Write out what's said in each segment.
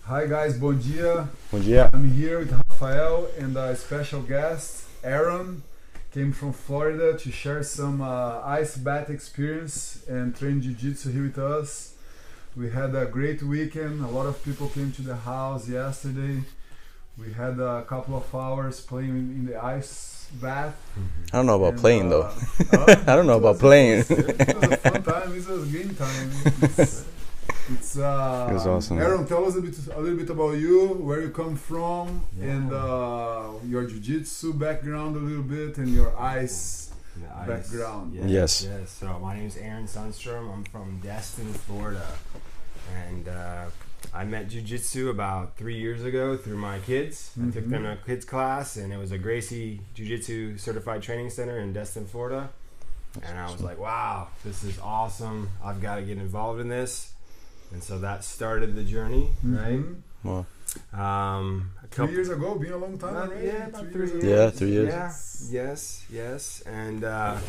Hi guys, bom dia. Bom dia. I'm here with Rafael and a special guest, Aaron. Came from Florida to share some ice bath experience and train Jiu-Jitsu here with us. We had a great weekend. A lot of people came to the house yesterday. We had a couple of hours playing in the ice bath. I don't know about playing though. I don't know about playing. It was a fun time. It was game time. It was awesome. Aaron, tell us a little bit about you, where you come from, and your jiu-jitsu background a little bit, and your ice background. Yes. So my name is Aaron Sundstrom. I'm from Destin, Florida, and I met jiu-jitsu about 3 years ago through my kids. I took them to a kids class, and it was a Gracie Jiu-Jitsu Certified Training Center in Destin, Florida. And I was like, wow, this is awesome. I've got to get involved in this. And so that started the journey, right? Wow. 3 years ago, been a long time, right? Yeah, about 3 years. Yeah, 3 years. Yeah, yes. And I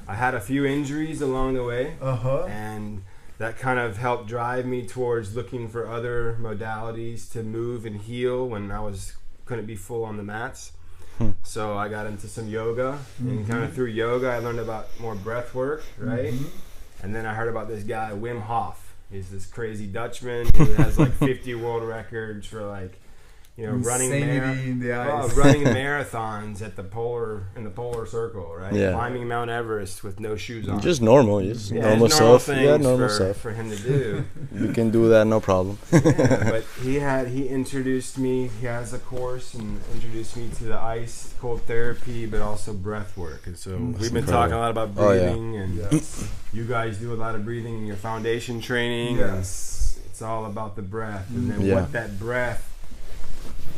had a few injuries along the way. And that kind of helped drive me towards looking for other modalities to move and heal when I couldn't be full on the mats. So I got into some yoga, and kind of through yoga I learned about more breath work, right? And then I heard about this guy, Wim Hof. He's this crazy Dutchman who has like 50 world records for running marathons at the polar circle, right? Yeah. Climbing Mount Everest with no shoes on. Just normal, normal stuff. Yeah, normal stuff for him to do. You can do that, no problem. But he introduced me. He has a course and introduced me to the ice cold therapy, but also breath work. And so we've been talking a lot about breathing, and you guys do a lot of breathing in your foundation training. Yes, it's all about the breath, and then what that breath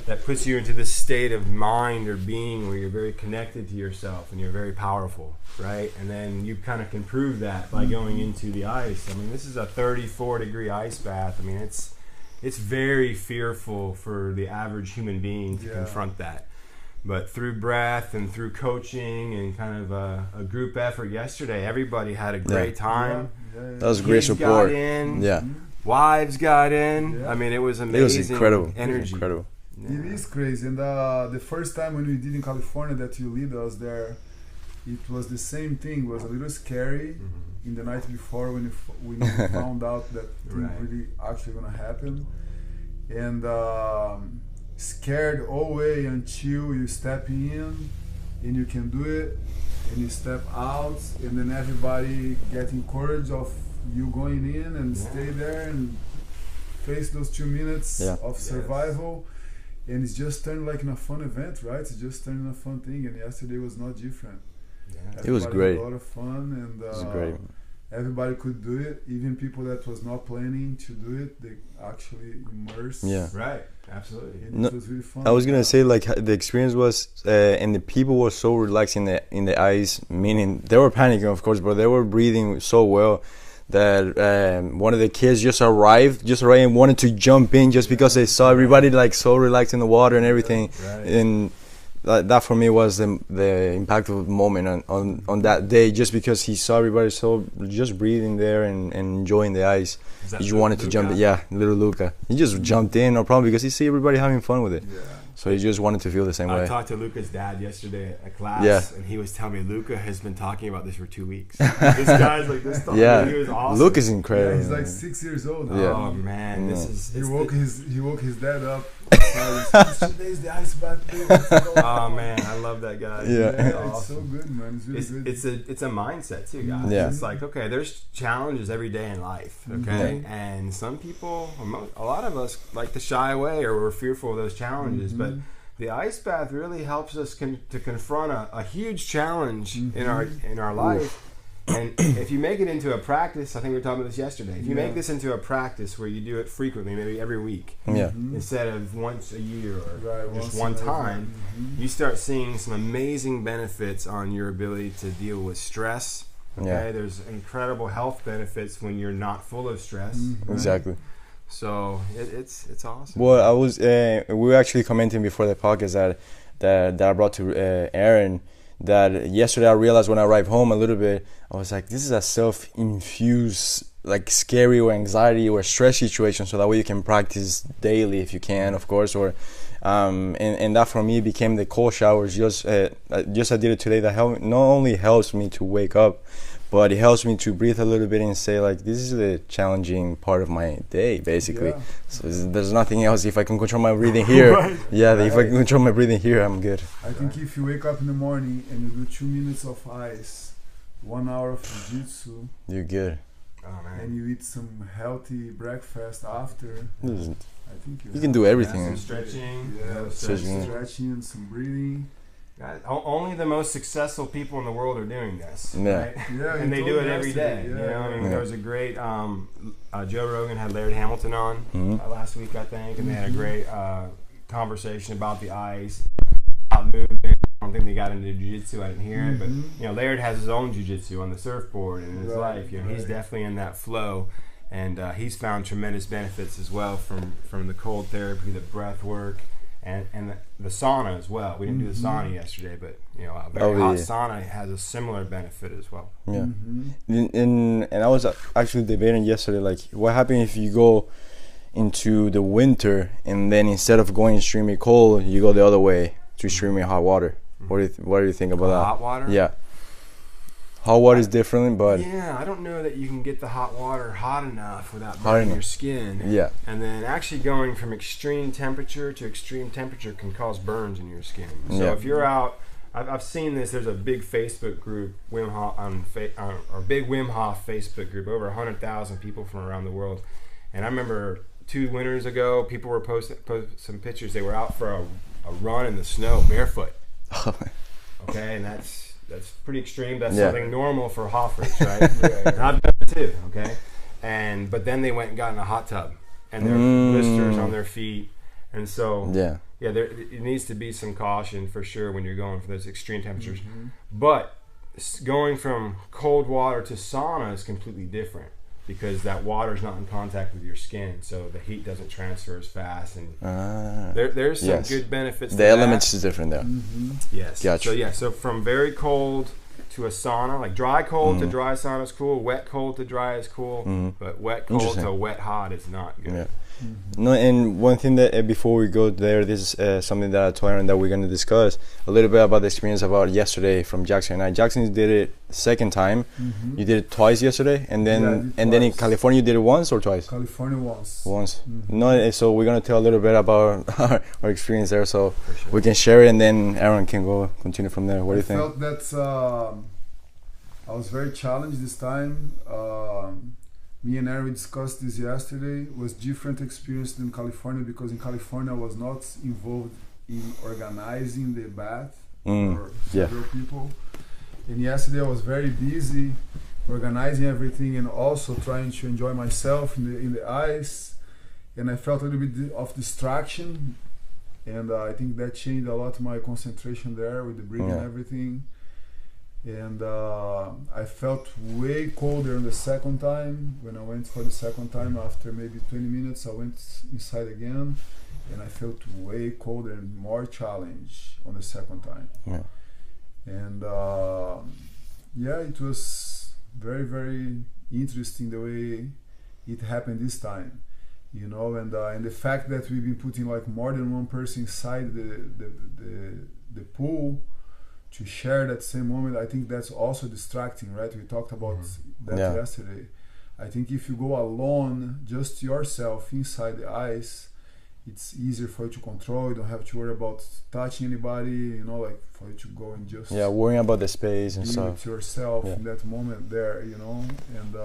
that puts you into this state of mind or being where you're very connected to yourself and you're very powerful, right? And then you kind of can prove that by going into the ice. I mean, this is a 34-degree ice bath. I mean, it's very fearful for the average human being to confront that. But through breath and through coaching and kind of a group effort yesterday, everybody had a great time. That was great support. Got in, wives got in. I mean, it was amazing. It was incredible. Energy. It was incredible. It is crazy. And the first time when we did in California that you lead us there, it was the same thing. It was a little scary in the night before when we found out that thing really actually gonna happen, and scared all the way until you step in and you can do it, and you step out, and then everybody get encouraged of you going in and stay there and face those 2 minutes of survival. And it's just turned like in a fun event, right? It's just turned in a fun thing, and yesterday was not different. It was great. Had a lot of fun, and it was great. Everybody could do it. Even people that was not planning to do it, they actually immersed. Yeah, right, absolutely. And it was really fun. I was gonna say, like, the experience was, and the people were so relaxed in the ice. Meaning they were panicking, of course, but they were breathing so well that one of the kids just arrived and wanted to jump in just because they saw everybody like so relaxed in the water and everything. And that for me was the impactful moment on that day, just because he saw everybody so just breathing there and enjoying the ice. He just wanted to jump in. Yeah, little Luca. He just jumped in, no problem, because he see everybody having fun with it. So he just wanted to feel the same way. I talked to Luca's dad yesterday at class, and he was telling me Luca has been talking about this for 2 weeks. This guy's like this. He was awesome. Luca's incredible. Yeah, he's like 6 years old. Oh man, this is. He woke his dad up. Today's the ice bath day. Oh man, I love that guy. Yeah, it's so good, man. It's really good. It's a mindset too, guys. It's like, okay, there's challenges every day in life, okay, and some people, a lot of us, like to shy away or we're fearful of those challenges, but the ice bath really helps us to confront a huge challenge in our life. And if you make it into a practice, I think we were talking about this yesterday, if you make this into a practice where you do it frequently, maybe every week, instead of once a year or just one time, you start seeing some amazing benefits on your ability to deal with stress. Okay, there's incredible health benefits when you're not full of stress. Right? Exactly. So it's awesome. Well, I was we were actually commenting before the podcast that I brought to Aaron, that yesterday I realized when I arrived home a little bit, I was like, this is a self-infused like scary or anxiety or stress situations, so that way you can practice daily if you can, of course. Or and that for me became the cold showers. Just I did it today. That not only helps me to wake up, but it helps me to breathe a little bit and say, like, this is the challenging part of my day, basically. Yeah. So there's nothing else. If I can control my breathing here, Right. if I can control my breathing here, I'm good. I think if you wake up in the morning and you do 2 minutes of ice, 1 hour of Jitsu, You're good. Oh, man. and you eat some healthy breakfast after, I think You can do everything. Some stretching. Yeah, Stretching. stretching and some breathing. Only the most successful people in the world are doing this. Yeah. Right? Yeah, And they do it every day. Yeah, You know, I mean, yeah. there was a great Joe Rogan had Laird Hamilton on last week, I think, and they had a great conversation about the ice, about movement. I don't think they got into jiu-jitsu. I didn't hear it, but you know, Laird has his own jiu-jitsu on the surfboard in his life. You know, he's definitely in that flow, and he's found tremendous benefits as well from the cold therapy, the breath work, and the sauna as well. We didn't do the sauna yesterday, but you know, a very hot sauna has a similar benefit as well. Yeah. And I was actually debating yesterday, like, what happens if you go into the winter and then instead of going extremely cold, you go the other way to extremely hot water? What do you think about that? Hot water? Yeah. Hot water is different, but yeah, I don't know that you can get the hot water hot enough without Hot burning enough. your skin. yeah. And then actually going from extreme temperature to extreme temperature can cause burns in your skin. So Yeah. if you're out, I've seen this. There's a big Facebook group, Wim Hof, or big Wim Hof Facebook group, over 100,000 people from around the world. And I remember 2 winters ago, people were posting some pictures. They were out for a run in the snow barefoot. Okay, and that's pretty extreme. That's something normal for Hoffers, right? And I've done it too. Okay, but then they went and got in a hot tub, and there are blisters on their feet, and so it needs to be some caution for sure when you're going for those extreme temperatures. But going from cold water to sauna is completely different, because that water is not in contact with your skin, so the heat doesn't transfer as fast, and there's some good benefits. The elements is different there. Yes. Gotcha. So from very cold to a sauna, like dry cold to dry sauna is cool. Wet cold to dry is cool, but wet cold to wet hot is not good. Yeah. No, and one thing that before we go there, this is something that I told Aaron that we're going to discuss a little bit about the experience about yesterday from Jackson and I. Jackson did it second time. You did it twice yesterday, and then in California you did it once or twice? California once. No, so we're going to tell a little bit about our experience there, so we can share it, and then Aaron can continue from there. What do you think? I felt that I was very challenged this time. Me and Aaron discussed this yesterday. It was different experience than California, because in California I was not involved in organizing the bath for several people. And yesterday I was very busy organizing everything and also trying to enjoy myself in the ice. And I felt a little bit of distraction, and I think that changed a lot my concentration there with the breathing and everything. And I felt way colder on the second time. When I went for the second time, after maybe 20 minutes, I went inside again, and I felt way colder and more challenge on the second time. And it was very, very interesting the way it happened this time, you know. And the fact that we've been putting like more than one person inside the pool to share that same moment, I think that's also distracting, right? We talked about that yesterday. I think if you go alone, just yourself inside the ice, it's easier for you to control. You don't have to worry about touching anybody, you know, like for you to go and just worrying about the space and be stuff. with yourself in that moment there, you know. And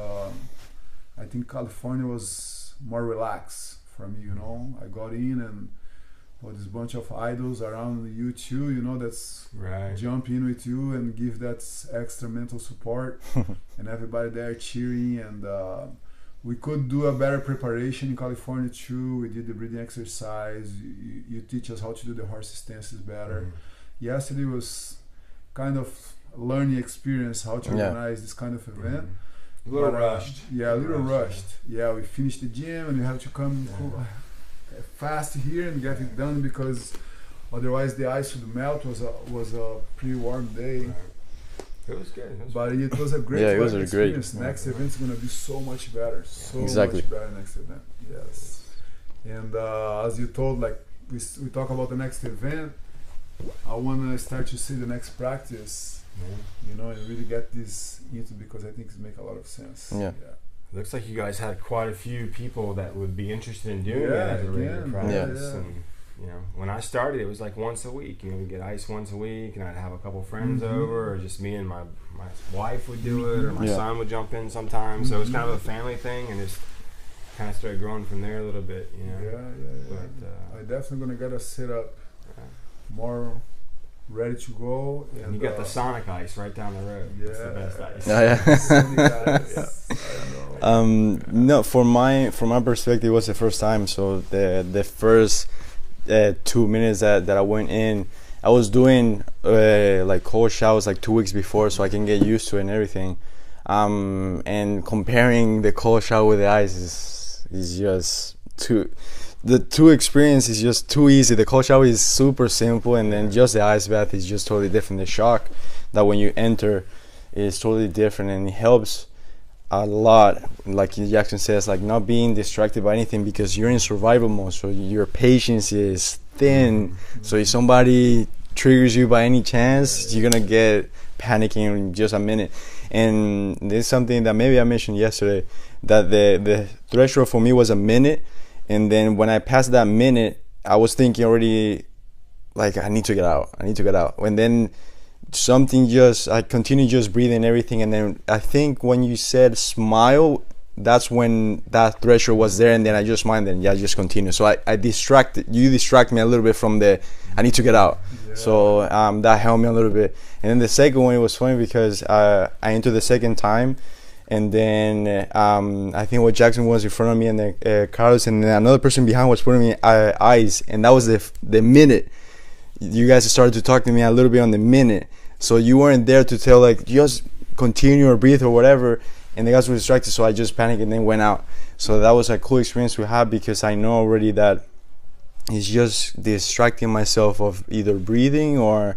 I think California was more relaxed for me, you know. I got in and this bunch of idols around you too, you know, that's jump in with you and give that extra mental support, and everybody there cheering. And we could do a better preparation in California too. We did the breathing exercise. You teach us how to do the horse stances better. Yesterday was kind of a learning experience how to organize this kind of event. A little rushed. Yeah, a little rushed. Yeah, we finished the gym and we have to come fast here and get it done, because otherwise the ice would melt. Was a pretty warm day, It was good. But it was a great it was a experience. great. Next event's gonna be so much better. So Exactly. much better next event. Yes. And as you told, like we talk about the next event, I wanna start to see the next practice. You know, and really get this into, because I think it makes a lot of sense. Yeah. Looks like you guys had quite a few people that would be interested in doing it as a regular practice. Yeah. And you know, when I started, it was like once a week. You know, we'd get ice once a week, and I'd have a couple friends over, or just me and my wife would do it, or my son would jump in sometimes. So it was kind of a family thing, and just kind of started growing from there a little bit. You know. Yeah. But I definitely gonna get a setup more ready to go. And you got the Sonic ice right down the road. Yeah. That's the best ice. No, from my perspective, it was the first time. So the first 2 minutes that I went in, I was doing like cold showers like 2 weeks before, so I can get used to it and everything. And comparing the cold shower with the ice is just too. The two experience is just too easy. The cold shower is super simple, and then just the ice bath is just totally different. The shock that when you enter is totally different, and it helps a lot. Like Jackson says, like not being distracted by anything, because you're in survival mode, so your patience is thin. So if somebody triggers you by any chance, you're gonna get panicking in just a minute. And there's something that maybe I mentioned yesterday, that the threshold for me was a minute. And then when I passed that minute, I was thinking already, like, I need to get out. And then I continued just breathing everything. And then I think when you said smile, that's when that threshold was there. And then I just smiled, and I just continued. So you distract me a little bit from I need to get out. Yeah. So that helped me a little bit. And then the second one, it was funny because I entered the second time. And then I think what Jackson was in front of me, and then Carlos, and then another person behind was putting me ice, and that was the minute. You guys started to talk to me a little bit on the minute, so you weren't there to tell like just continue or breathe or whatever. And the guys were distracted, so I just panicked and then went out. So that was a cool experience to have, because I know already that it's just distracting myself of either breathing or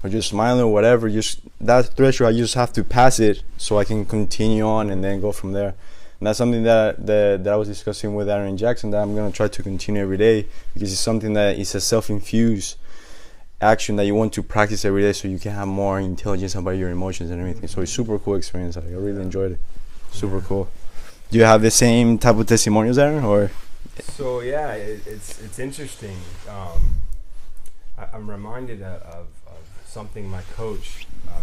just smiling or whatever. Just that threshold, I just have to pass it so I can continue on and then go from there. And that's something that I was discussing with Aaron and Jackson, that I'm going to try to continue every day, because it's something that is a self-infused action that you want to practice every day, so you can have more intelligence about your emotions and everything. So it's super cool experience. I really enjoyed it. Super cool. Do you have the same type of testimonials, Aaron, or? So yeah, it's interesting. I'm reminded of something my coach, our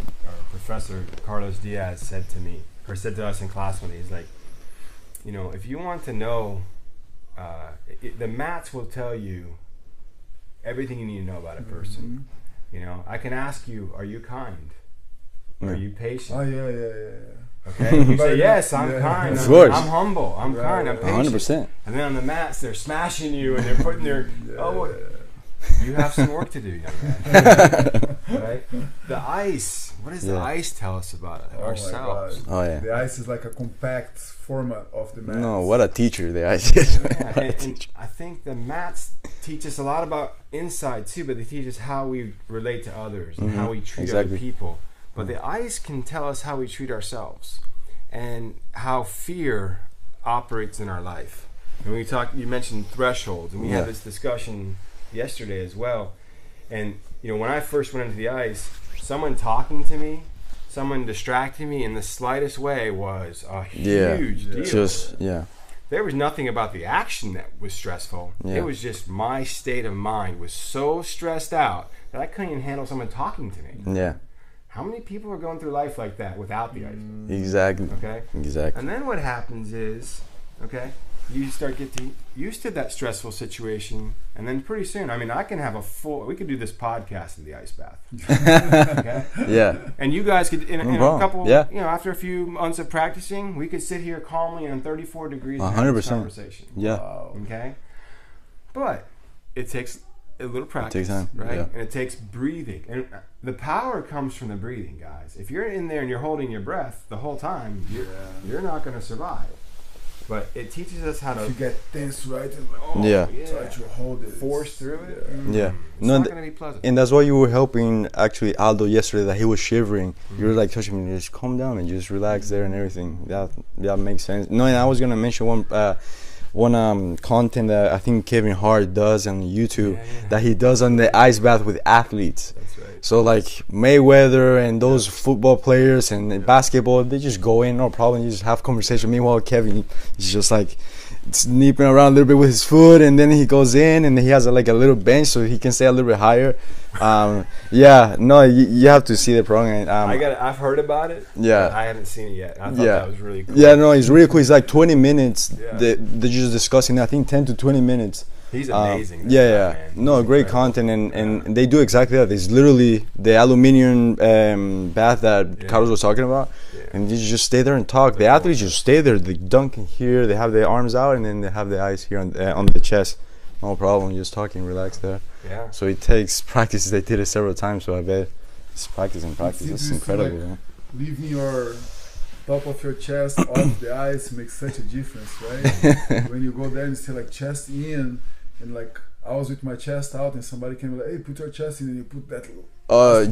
professor Carlos Diaz, said to us in class one day. He's like, you know, if you want to know, the mats will tell you everything you need to know about a person. You know, I can ask you, are you kind? Are you patient? Oh yeah. Okay, you say yes, I'm kind. I'm humble. I'm kind. I'm patient. 100%. And then on the mats, they're smashing you and they're putting their you have some work to do, young man. Right? The ice. What does the ice tell us about ourselves? Oh yeah. The ice is like a compact format of the mats. No, what a teacher the ice is. And I think the mats teach us a lot about inside too, but they teach us how we relate to others and how we treat other people. But the ice can tell us how we treat ourselves and how fear operates in our life. And you mentioned thresholds, and we had this discussion yesterday as well. And you know, when I first went into the ice, someone talking to me, someone distracting me in the slightest way was a huge deal. There was nothing about the action that was stressful. It was just my state of mind was so stressed out that I couldn't even handle someone talking to me. Yeah. How many people are going through life like that without the ice? Exactly. Okay. Exactly. And then what happens is, you start getting used to that stressful situation, and then pretty soon, I mean, we could do this podcast in the ice bath. Okay? Yeah. And you guys could, in a couple, you know, after a few months of practicing, we could sit here calmly in 34 degrees and have this conversation. Yeah. Wow. Okay. But it takes a little practice. It takes time, right? Yeah. And it takes breathing. And the power comes from the breathing, guys. If you're in there and you're holding your breath the whole time, you're not going to survive. But it teaches us how to. If you get tense, right? And like, try to hold it. Force through it. Yeah. It's not going to be pleasant. And that's why you were helping actually Aldo yesterday, that he was shivering. You were like touching me, just calm down and just relax there and everything. That makes sense. No, and I was going to mention one content that I think Kevin Hart does on YouTube that he does on the ice bath with athletes. That's right. So like Mayweather and those football players and basketball, they just go in, no problem. You just have conversation. Meanwhile, Kevin, he's just like sneaking around a little bit with his foot, and then he goes in and he has like a little bench so he can stay a little bit higher. You have to see the program. I've heard about it. Yeah, I haven't seen it yet. I thought that was really cool. Yeah, no, it's really cool. It's like 20 minutes. They're just discussing. I think 10 to 20 minutes. He's amazing. No, great content, and they do exactly that. It's literally the aluminum bath that Carlos was talking about, and you just stay there and talk. The athletes just stay there. They dunk in here. They have their arms out, and then they have the ice here on the chest. No problem. Just talking, relax there. Yeah. So it takes practice. They did it several times, so I bet it's practice and practice. It's incredible. Like leaving your top of your chest off the ice makes such a difference, right? When you go there and stay like chest in. And like I was with my chest out, and somebody came like, "Hey, put your chest in," and you put that.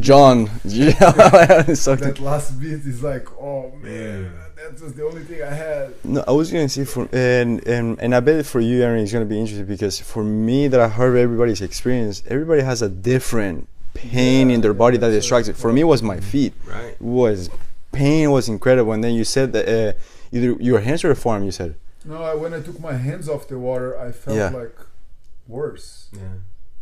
John, that last bit is like, oh man, that was the only thing I had. No, I was gonna say and I bet for you, Aaron, it's gonna be interesting because for me, that I heard everybody's experience, everybody has a different pain in their body that distracts it. For me, it was my feet. Right. Pain was incredible, and then you said that either your hands or your forearm. You said. No, when I took my hands off the water, I felt like worse. Yeah.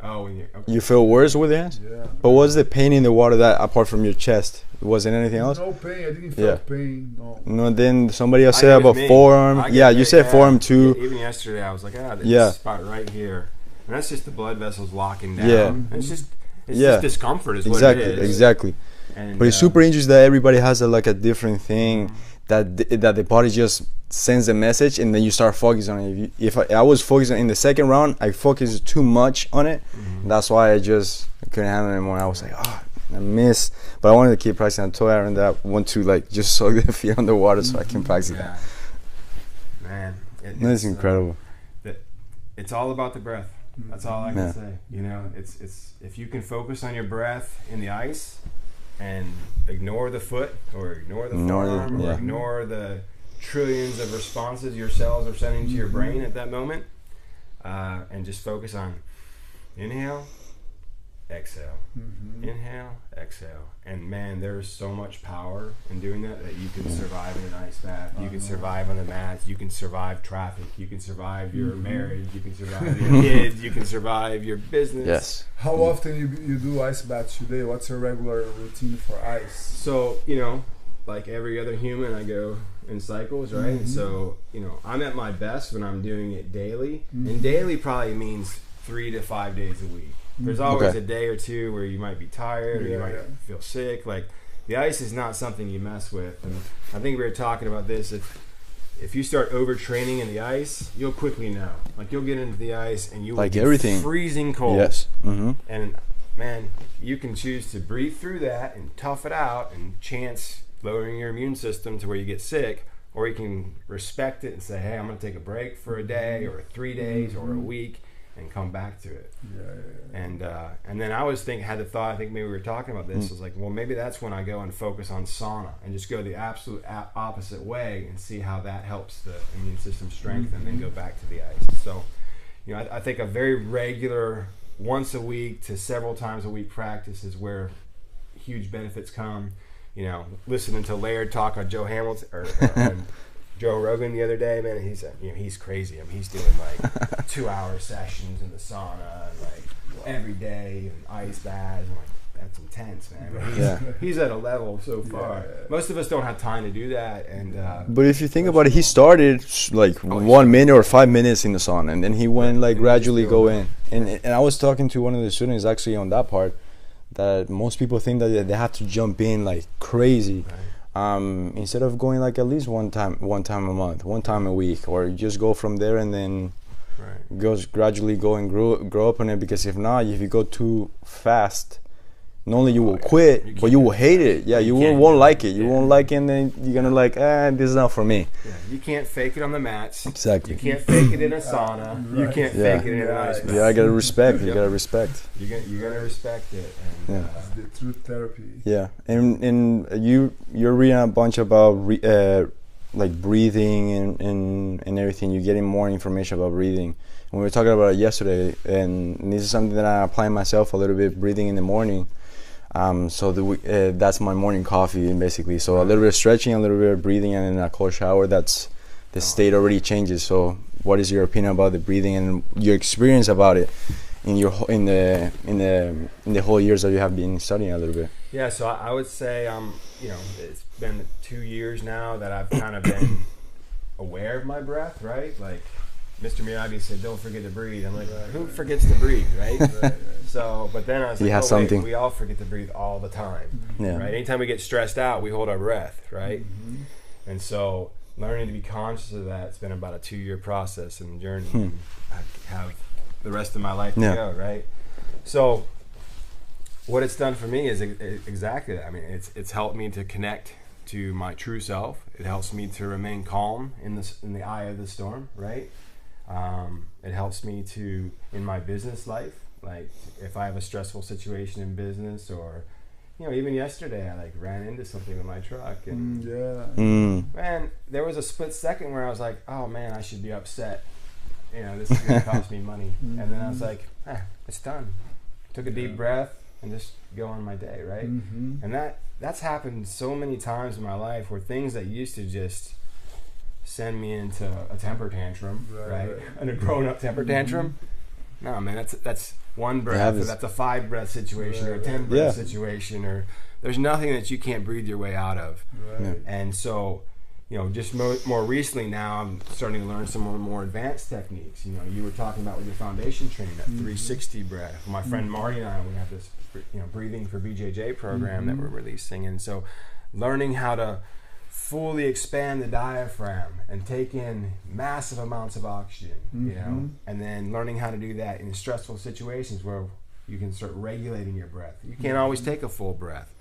Oh, you feel worse with your hands? Yeah. But what's the pain in the water that apart from your chest? Was it anything else? No pain. I didn't feel pain. No. No. Then somebody else said about forearm. You said forearm too. Even yesterday, I was like, this spot right here, and that's just the blood vessels locking down. Yeah. And it's just discomfort is what it is. Exactly. But it's super interesting that everybody has a different thing that the body just sends a message, and then you start focusing on it. If I was focusing in the second round, I focused too much on it. That's why I couldn't handle it anymore. I was like, I missed. But I wanted to keep practicing. I told Aaron that I want to just soak the feet underwater so I can practice that. Man, it's incredible. It's all about the breath. That's all I can say. You know, it's if you can focus on your breath in the ice and ignore the foot or ignore the forearm or ignore the trillions of responses your cells are sending to your brain at that moment, and just focus on inhale, exhale, inhale, exhale. And man, there's so much power in doing that you can survive in an ice bath, you can survive on the mats, you can survive traffic, you can survive your marriage, you can survive your kids, you can survive your business. Yes. How often you do ice baths today? What's your regular routine for ice? So, like every other human, I go in cycles, right? And so, I'm at my best when I'm doing it daily. And daily probably means 3 to 5 days a week. There's always a day or two where you might be tired or you might feel sick. Like, the ice is not something you mess with. And I think we were talking about this. If you start overtraining in the ice, you'll quickly know. Like, you'll get into the ice and you will get freezing cold. Yes. And, man, you can choose to breathe through that and tough it out and chance lowering your immune system to where you get sick, or you can respect it and say, hey, I'm going to take a break for a day or 3 days or a week and come back to it. And then I had the thought, I think maybe we were talking about this, I was like, well, maybe that's when I go and focus on sauna and just go the absolute opposite way and see how that helps the immune system strengthen and then go back to the ice. So, I think a very regular once a week to several times a week practice is where huge benefits come. Listening to Laird talk on Joe Hamilton or Joe Rogan the other day, man, he's crazy. He's doing like 2-hour sessions in the sauna and every day and ice baths. I'm like, that's intense, man. But he's at a level so far. Most of us don't have time to do that. And but if you think about it, he started 1 minute or 5 minutes in the sauna, and then he went gradually go in. And I was talking to one of the students actually on that part, that most people think that they have to jump in like crazy, instead of going at least one time a month, one time a week, or just go from there and then gradually go and grow up on it. Because if not, if you go too fast, not only you will quit, but you will hate it. Yeah, you won't like it. You won't like it, and then you're gonna like, this is not for me. Yeah, you can't fake it on the mats. Exactly. You can't fake it in a sauna. You can't fake it in an ice bath. Yeah, I gotta respect. You gotta respect. You gotta respect it. And, It's the true therapy. Yeah, and you're reading a bunch about like breathing and everything. You're getting more information about breathing. And we were talking about it yesterday, and this is something that I apply myself a little bit. Breathing in the morning. So that's my morning coffee basically. So a little bit of stretching, a little bit of breathing, and then a cold shower. That's the state already changes. So what is your opinion about the breathing and your experience about it in the whole years that you have been studying a little bit? Yeah, so I would say it's been 2 years now that I've kind of been aware of my breath, right? Like Mr. Miyagi said, don't forget to breathe. I'm like, who forgets to breathe, right? So, but then I was like, wait, we all forget to breathe all the time, right? Anytime we get stressed out, we hold our breath, right? Mm-hmm. And so learning to be conscious of that, it's been about a 2-year process and journey. And I have the rest of my life to go, right? So what it's done for me is exactly that. I mean, it's helped me to connect to my true self. It helps me to remain calm in the eye of the storm, right? It helps me to, in my business life, like if I have a stressful situation in business, or even yesterday I like ran into something with my truck, and man, there was a split second where I was like, oh man, I should be upset. This is gonna cost me money. And then I was like, it's done. Took a deep breath and just go on my day, right? And that's happened so many times in my life where things that used to just send me into a temper tantrum, right? And a grown-up temper tantrum. No, man, that's one breath, or that's a 5-breath situation, or a 10-breath situation, or there's nothing that you can't breathe your way out of. And so, just more recently now, I'm starting to learn some more advanced techniques. You were talking about with your foundation training, that 360 breath. My friend Marty and I, we have this, breathing for BJJ program that we're releasing, and so learning how to fully expand the diaphragm and take in massive amounts of oxygen, and then learning how to do that in stressful situations where you can start regulating your breath. You can't always take a full breath.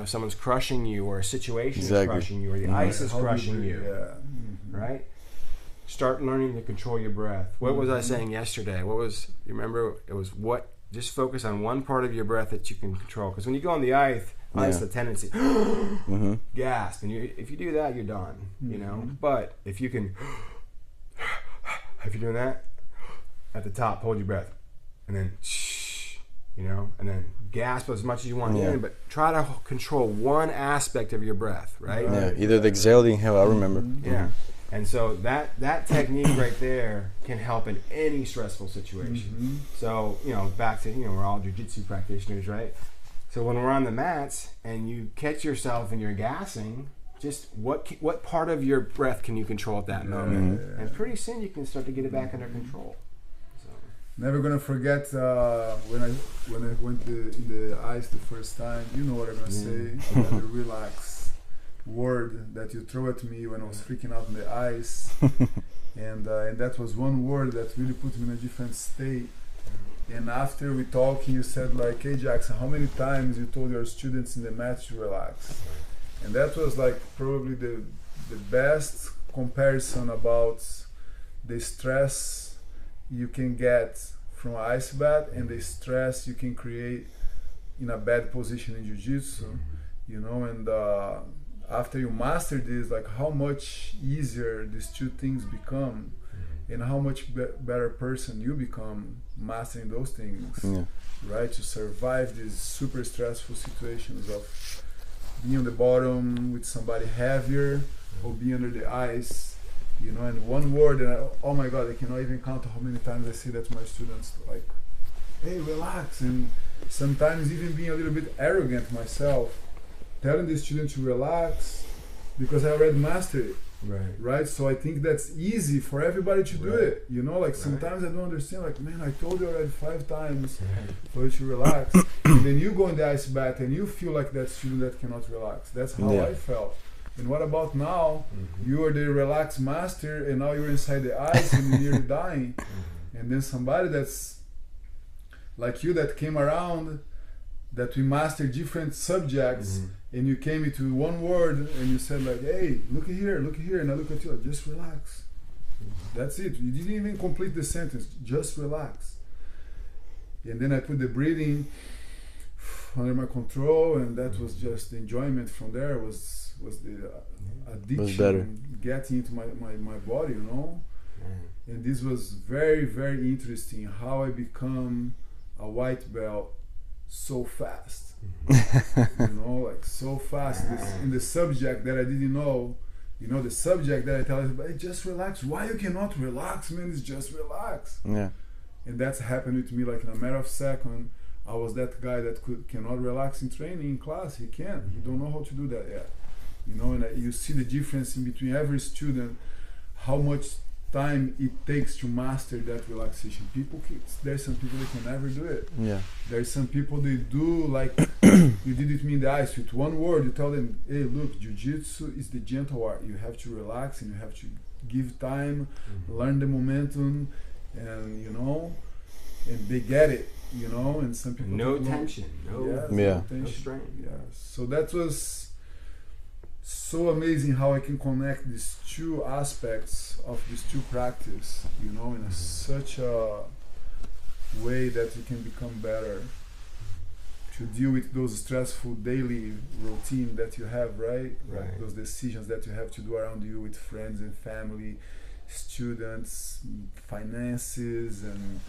Someone's crushing you, or a situation is crushing you, or the ice is crushing you, right? Start learning to control your breath. What was I saying yesterday? You remember? It was just focus on one part of your breath that you can control. Because when you go on the ice, the tendency gasp, and if you do that, you're done. But if you can, if you're doing that at the top, hold your breath, and then and then gasp as much as you want in, but try to control one aspect of your breath, right? Either the exhale or the inhale. I remember. And so that technique right there can help in any stressful situation. So back to we're all Jiu-Jitsu practitioners, right? So when we're on the mats and you catch yourself and you're gassing, just what part of your breath can you control at that moment? And pretty soon you can start to get it back under control. So. Never gonna forget when I went in the ice the first time. You know what I'm gonna say about the relax word that you throw at me when I was freaking out in the ice, and that was one word that really put me in a different state. And after we talked, you said like, hey Jackson, how many times you told your students in the mat to relax? And that was like probably the best comparison about the stress you can get from an ice bath and the stress you can create in a bad position in Jiu-Jitsu, and after you master this, like how much easier these two things become, and how much better person you become mastering those things, right? To survive these super stressful situations of being on the bottom with somebody heavier, or being under the ice, and one word, and oh my God, I cannot even count how many times I say that to my students, like, hey, relax. And sometimes even being a little bit arrogant myself, telling the student to relax because I already mastered it. Right. So I think that's easy for everybody to do it. Like sometimes I don't understand, like, man, I told you already 5 times for you to relax. And then you go in the ice bath and you feel like that student that cannot relax. That's how I felt. And what about now? You are the relaxed master, and now you're inside the ice and you're nearly dying. And then somebody that's like you that came around that we master different subjects, and you came into one word and you said like, hey, look here, and I look at you, just relax. That's it. You didn't even complete the sentence. Just relax. And then I put the breathing under my control, and that was just the enjoyment from there. Was the addiction getting into my body, you know. And this was very, very interesting. How I become a white belt so fast. You know, like so fast. In the subject that I didn't know. You know, the subject that I tell you, hey, just relax. Why you cannot relax, man? It's just relax. Yeah. And that's happened with me like in a matter of seconds. I was that guy that cannot relax in training, in class. He can't. He don't know how to do that yet. You know, and you see the difference in between every student, how much time it takes to master that relaxation. There's some people that can never do it. Yeah. There's some people they do like you did with me in the ice. With one word, you tell them, hey, look, Jiu-Jitsu is the gentle art. You have to relax and you have to give time, learn the momentum, and you know, and they get it. You know, and some people no tension, no strain. Yeah. So that was so amazing how I can connect these two aspects of these two practice, you know, in such a way that you can become better to deal with those stressful daily routine that you have, right? Like those decisions that you have to do around you with friends and family, students, finances, and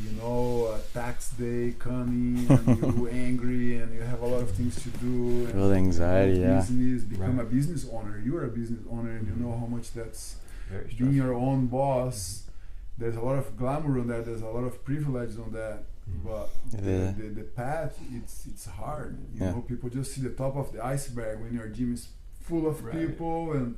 you know, tax day coming, and you're angry, and you have a lot of things to do. Real anxiety, business, become a business owner. You are a business owner, and you know how much that's being your own boss. There's a lot of glamour on that. There's a lot of privilege on that. But the path, it's hard. You know, people just see the top of the iceberg when your gym is full of people and.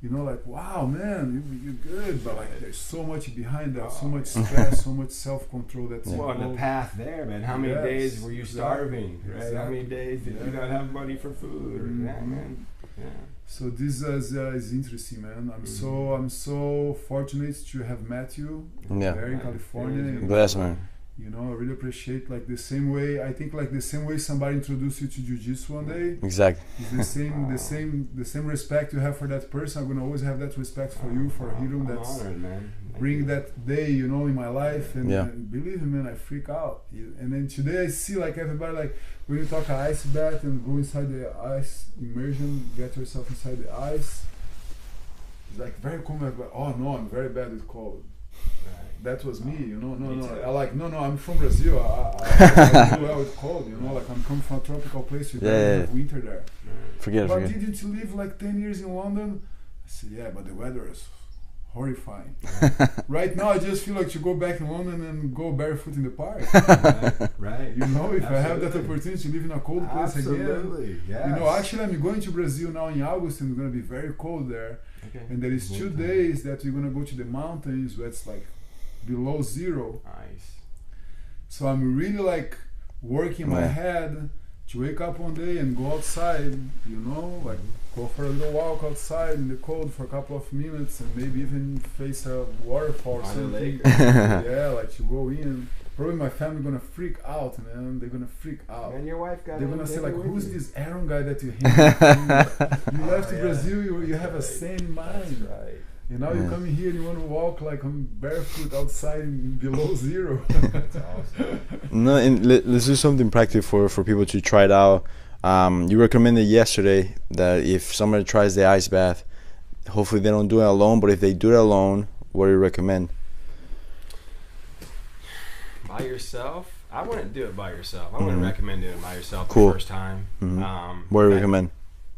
You know, like, wow, man, you're good, but like, there's so much behind that, so much stress, so much self-control. That's well, the path there, man. How many days were you starving, right? Exactly. How many days did you not have money for food? Man. Yeah. So this is interesting, man. I'm so fortunate to have met you there in California. Bless, man. You know, I really appreciate like the same way. I think like the same way somebody introduced you to Jiu-Jitsu one day. Exactly. It's the same respect you have for that person. I'm gonna always have that respect for you, for Hiram. That's honored, man. Bring that day, you know, in my life, and believe me, man, I freak out. And then today I see like everybody like when you talk ice bath and go inside the ice immersion, get yourself inside the ice. It's like very common. Like, oh no, I'm very bad with cold. That was me, you know. No, I'm from Brazil. I do well with cold, you know. Like I'm coming from a tropical place. We have winter there. Forget but it. Didn't you live like 10 years in London? I said, yeah, but the weather is horrifying. Right now, I just feel like to go back in London and go barefoot in the park. Right. You know, if I have that opportunity to live in a cold place again. Yes. You know, actually, I'm going to Brazil now in August, and it's going to be very cold there. Okay. And there is 2 days that we're going to go to the mountains where it's like below zero. Nice. So I'm really like working my head to wake up one day and go outside, you know, like go for a little walk outside in the cold for a couple of minutes and maybe even face a waterfall or something. Yeah, like to go in. Probably my family gonna freak out, man. They're gonna freak out. And your wife got. They're gonna say like, "Who's this Aaron guy that you hate? You left to Brazil. You have a sane mind." That's right. And now you come in here and you want to walk like I'm barefoot outside below zero. That's awesome. No, and let's do something practical for people to try it out. You recommended yesterday that if somebody tries the ice bath, hopefully they don't do it alone. But if they do it alone, what do you recommend? By yourself? I wouldn't do it by yourself. I wouldn't recommend doing it by yourself the first time. What do you recommend?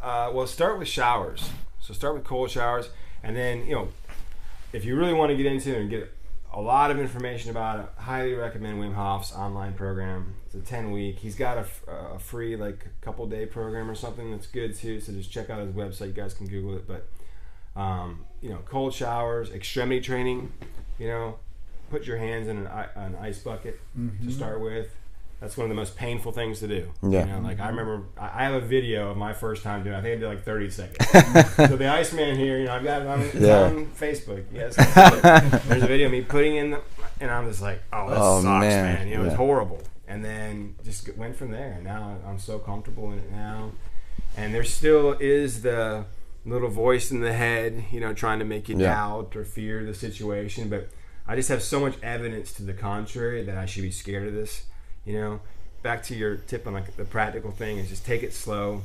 Well, start with showers. So start with cold showers. And then, you know, if you really want to get into it and get a lot of information about it, highly recommend Wim Hof's online program. It's a 10-week. He's got a free, like, couple-day program or something that's good, too. So just check out his website. You guys can Google it. But, you know, cold showers, extremity training, you know, put your hands in an ice bucket to start with. That's one of the most painful things to do. Yeah. You know, like I remember, I have a video of my first time doing it. I think I did like 30 seconds. So the Iceman here, you know, I've got it on Facebook. Yes. There's a video of me putting in, and I'm just like, oh, this sucks, man. You know, it's horrible. and then just went from there. And now I'm so comfortable in it now. And there still is the little voice in the head, you know, trying to make you doubt or fear the situation. But I just have so much evidence to the contrary that I should be scared of this, you know. Back to your tip on like the practical thing is just take it slow,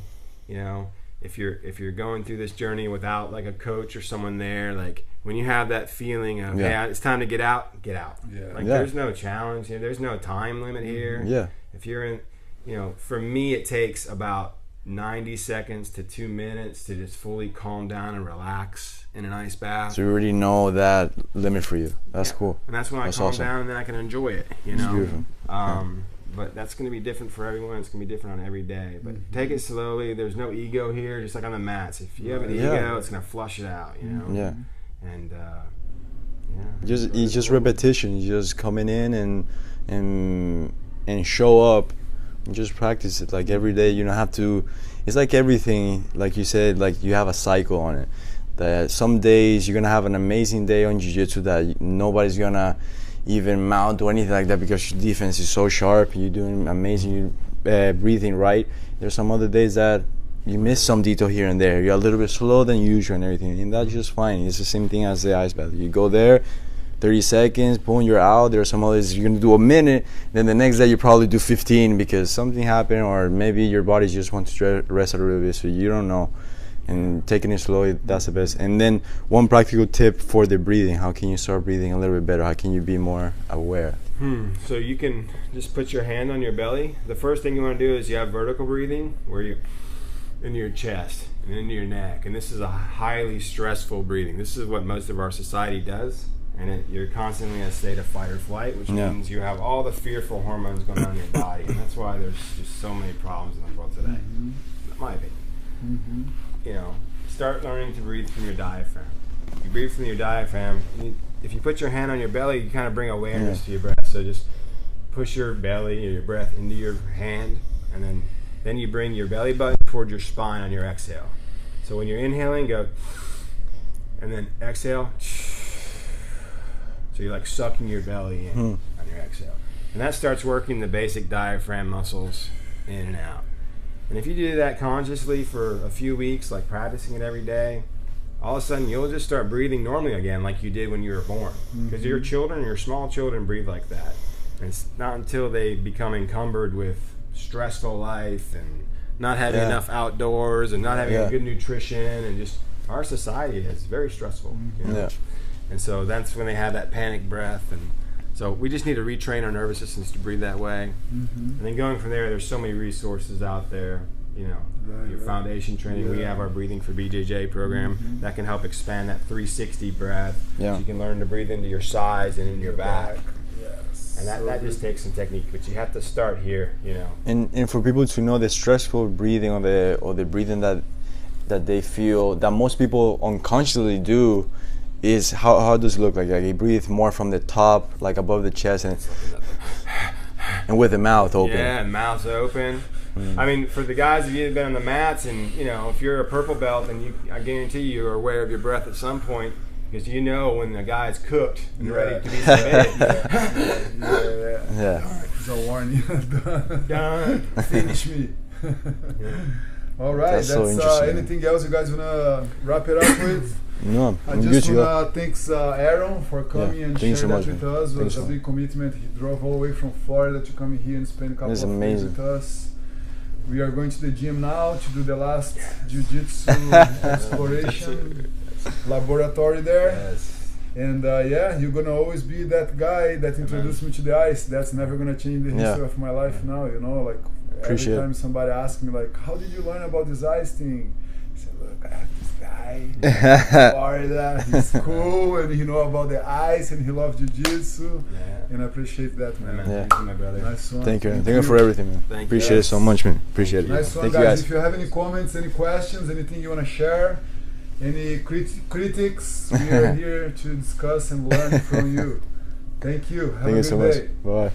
you know. If you're going through this journey without like a coach or someone there, like when you have that feeling of hey, it's time to get out, get out. There's no challenge here, there's no time limit here. If you're in, you know, for me it takes about 90 seconds to 2 minutes to just fully calm down and relax in an ice bath. So you already know that limit for you. That's cool. And that's when I calm down and then I can enjoy it, you know. It's beautiful. But that's going to be different for everyone. It's going to be different on every day. But take it slowly. There's no ego here, just like on the mats. If you have an ego, it's going to flush it out, you know. And it's just repetition. You just coming in and show up and just practice it like every day. You don't have to. It's like everything, like you said, like you have a cycle on it. That some days you're gonna have an amazing day on jiu-jitsu that nobody's gonna even mount or anything like that because your defense is so sharp. You're doing amazing, breathing right. There's some other days that you miss some detail here and there. You're a little bit slower than usual and everything, and that's just fine. It's the same thing as the ice bath. You go there, 30 seconds, boom, you're out. There are some others you're gonna do a minute, then the next day you probably do 15 because something happened, or maybe your body just wants to rest a little bit, so you don't know. And taking it slowly, that's the best. And then one practical tip for the breathing. How can you start breathing a little bit better? How can you be more aware? So you can just put your hand on your belly. The first thing you want to do is you have vertical breathing where you're into your chest and into your neck. And this is a highly stressful breathing. This is what most of our society does. And you're constantly in a state of fight or flight, which means you have all the fearful hormones going on in your body. And that's why there's just so many problems in the world today, in my opinion. You know, start learning to breathe from your diaphragm. You breathe from your diaphragm. If you put your hand on your belly, you kind of bring awareness to your breath. So just push your belly or your breath into your hand, and then you bring your belly button towards your spine on your exhale. So when you're inhaling, go, and then exhale. So you're like sucking your belly in on your exhale. And that starts working the basic diaphragm muscles in and out. And if you do that consciously for a few weeks, like practicing it every day, all of a sudden you'll just start breathing normally again like you did when you were born. Because your children, your small children breathe like that. And it's not until they become encumbered with stressful life and not having enough outdoors and not having good nutrition, and just our society is very stressful. You know? And so that's when they have that panic breath. And so we just need to retrain our nervous systems to breathe that way. And then going from there, there's so many resources out there, you know, your foundation training. We have our Breathing for BJJ program that can help expand that 360 breath. So you can learn to breathe into your sides and in your back. And that just takes some technique, but you have to start here, you know. And for people to know the stressful breathing or the breathing that they feel, that most people unconsciously do, is how does it look like? Like you breathe more from the top, like above the chest, and with the mouth open. Yeah, mouth's open. I mean, for the guys of you that have been on the mats, and you know, if you're a purple belt, then I guarantee you're aware of your breath at some point, because you know when the guy's cooked and ready to be submitted. It's a warning. Done. Finish me. All right. That's so interesting. Anything else you guys wanna wrap it up with? No, I just want to thank Aaron for coming and sharing so that with us. It was a big commitment. He drove all the way from Florida to come here and spend a couple of days with us. We are going to the gym now to do the last jiu-jitsu exploration laboratory there. And you're going to always be that guy that introduced me to the ice. That's never going to change the history of my life now, you know. Like every time somebody asks me, like, how did you learn about this ice thing? I said, look, I have this guy, Florida, he's cool, and he know about the ice, and he loves jiu-jitsu, and I appreciate that, man. Thank you, my brother. Nice one. Thank you for everything, man. Appreciate it so much, man. Appreciate it. Nice one, guys. If you have any comments, any questions, anything you want to share, any critics, we are here to discuss and learn from you. Thank you. Have a good day. Bye.